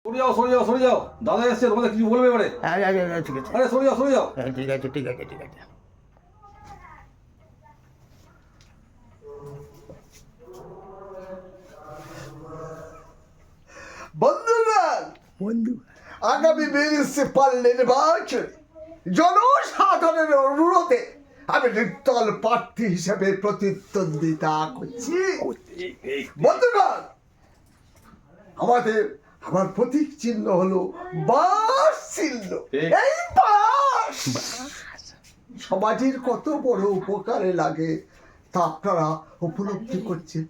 সরে যাও সরে যাও সরে যাও, দাদা এসছে, তোমাদের কিছু বলবে এবারে। ঠিক আছে, আরে সরে যাও সরে যাও। ঠিক আছে, ঠিক আছে, ঠিক আছে। বন্ধুরা, বন্ধু, আগামী মিউনিসিপাল নির্বাচনে জনসাধারণের অনুরোধে আমি নির্দল প্রার্থী হিসেবে প্রতিদ্বন্দ্বিতা করছি। বন্ধুগণ, আমার প্রতীক চিহ্ন হলো বাঁশ চিহ্ন। এই বাঁশ সমাজের কত বড় উপকারে লাগে তা আপনারা উপলব্ধি করছেন।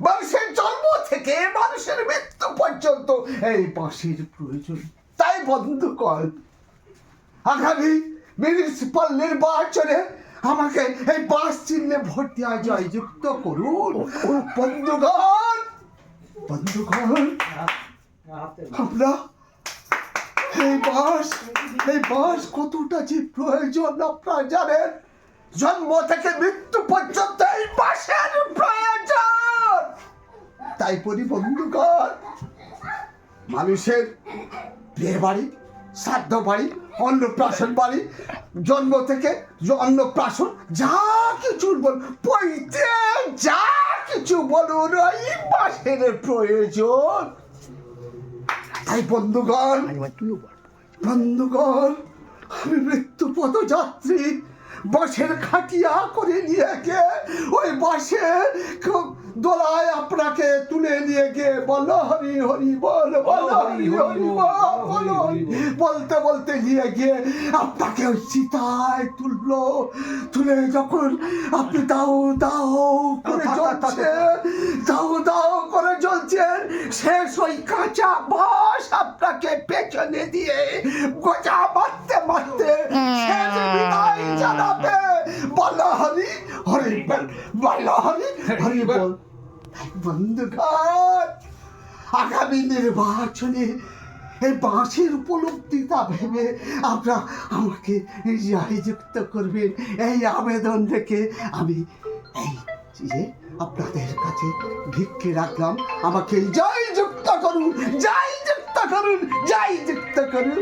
মানুষের জন্ম থেকে মানুষের মৃত্যু পর্যন্ত এই বাঁশের প্রয়োজন। তাই বন্ধুগণ, আগামী মিউনিসিপাল নির্বাচনে আমাকে এই বাঁশ চিহ্নে ভোট দেওয়া জয়যুক্ত করুন। বন্ধুগণ, আমরা এই বাঁশ কতটা যে প্রয়োজন আপনারা জানেন। জন্ম থেকে মৃত্যু পর্যন্ত এই বাঁশের প্রয়োজন। তাই বলি বন্ধুগণ, মানুষের বিয়ে বাড়ি, শ্রাদ্ধ বাড়ি, অন্নপ্রাশন বাড়ি, জন্ম থেকে অন্নপ্রাশন যা কিছু বল, পৈতে যা কিছু বলুন, ওই বাঁশের প্রয়োজন। তাই বন্ধুগণ, আমি মৃত্যু পথযাত্রী বাঁশের খাটিয়া করে নিয়ে গিয়ে ওই বাঁশে দোলায় আপনাকে তুলে নিয়ে গিয়ে বলো হরি হরি বল, বলো হরি হরি বল, বলো বলতে বলতে নিয়ে গিয়ে আপনাকে ওই চিতায় তুলে যখন আপনি দাও দাও করে জ্বলছেন, দাও দাও করে জ্বলছেন, শেষ ওই কাঁচা বাঁশ আপনাকে পেছনে দিয়ে গোজা মারতে মারতে শেষ বিদায় জানাবে। বলো হরি হরি বল, বলো হরি হরি বল। বন্ধুগণ, আগামী নির্বাচনে এই বাঁশের উপলব্ধিতা ভেবে আপনারা আমাকে জয়যুক্ত করবেন, এই আবেদন রেখে আমি এই যে আপনাদের কাছে ভিক্ষে রাখলাম। আমাকে জয়যুক্ত করুন, জয়যুক্ত করুন, জয়যুক্ত করুন।